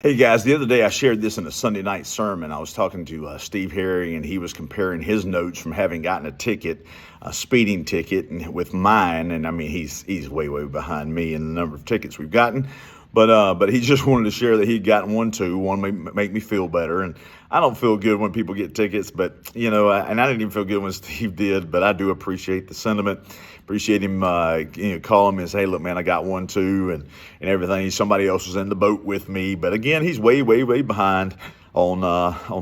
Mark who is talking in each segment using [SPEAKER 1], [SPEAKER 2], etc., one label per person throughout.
[SPEAKER 1] Hey guys, the other day I shared this in a Sunday night sermon. I was talking to Steve Harry, and he was comparing his notes from having gotten a ticket, a speeding ticket, with mine. And I mean, he's way behind me in the number of tickets we've gotten. But he just wanted to share that he'd gotten one too. One make me feel better, and I don't feel good when people get tickets, but and I didn't even feel good when Steve did. But I do appreciate the sentiment, appreciate him, calling me and say, "Hey, look, man, I got one too," and everything. Somebody else was in the boat with me, but again, he's way behind on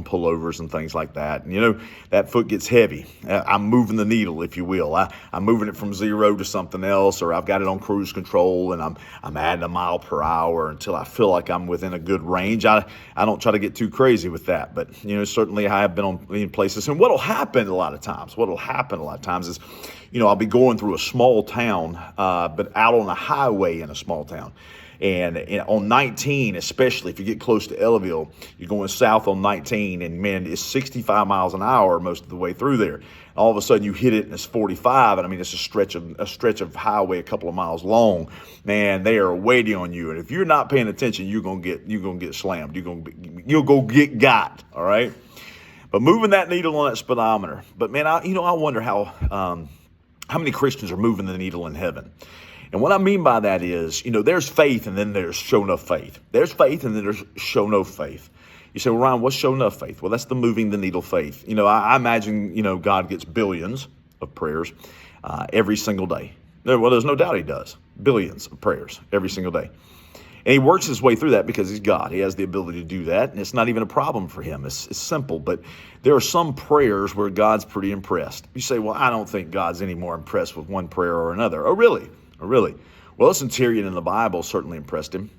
[SPEAKER 1] pullovers and things like that. And that foot gets heavy. I'm moving the needle, if you will. I'm moving it from 0 to something else, or I've got it on cruise control, and I'm adding a mile per hour until I feel like I'm within a good range. I don't try to get too crazy with that, but certainly I have been in places. And what'll happen a lot of times is, I'll be going through a small town, but out on a highway in a small town. And on 19, especially if you get close to Ellaville, you're going south on 19, and man, it's 65 miles an hour most of the way through there. All of a sudden, you hit it and it's 45, and I mean it's a stretch of highway a couple of miles long. Man, they are waiting on you, and if you're not paying attention, you're gonna get slammed. You'll go get got. All right, but moving that needle on that speedometer. But man, I wonder how many Christians are moving the needle in heaven. And what I mean by that is, there's faith and then there's show enough faith. There's faith and then there's show no faith. You say, well, Ryan, what's show enough faith? Well, that's the moving the needle faith. I imagine, God gets billions of prayers every single day. Well, there's no doubt he does. Billions of prayers every single day. And he works his way through that because he's God. He has the ability to do that, and it's not even a problem for him. It's simple, but there are some prayers where God's pretty impressed. You say, well, I don't think God's any more impressed with one prayer or another. Oh, really? Oh, really? Well, the centurion in the Bible certainly impressed him.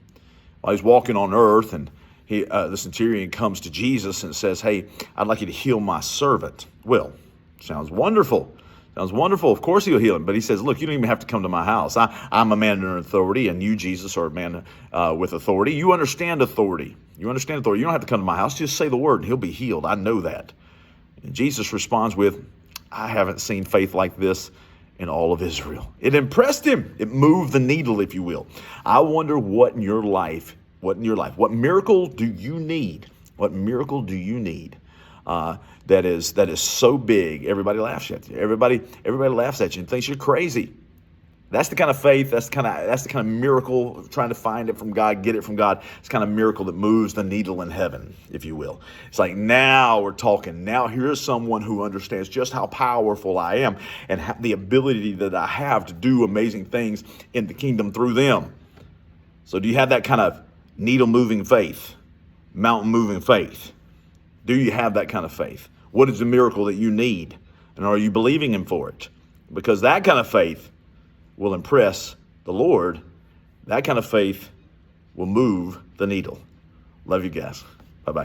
[SPEAKER 1] While he's walking on earth, and the centurion comes to Jesus and says, hey, I'd like you to heal my servant. Well, sounds wonderful. Sounds wonderful. Of course he'll heal him. But he says, look, you don't even have to come to my house. I'm a man under authority, and you, Jesus, are a man with authority. You understand authority. You understand authority. You don't have to come to my house. Just say the word, and he'll be healed. I know that. And Jesus responds with, I haven't seen faith like this in all of Israel. It impressed him. It moved the needle, if you will. I wonder what miracle do you need? What miracle do you need that is so big everybody laughs at you? Everybody laughs at you and thinks you're crazy. That's the kind of faith, that's the kind of miracle, trying to find it from God, get it from God. It's the kind of miracle that moves the needle in heaven, if you will. It's like, now we're talking. Now here's someone who understands just how powerful I am and the ability that I have to do amazing things in the kingdom through them. So do you have that kind of needle-moving faith, mountain-moving faith? Do you have that kind of faith? What is the miracle that you need? And are you believing him for it? Because that kind of faith will impress the Lord. That kind of faith will move the needle. Love you guys. Bye-bye.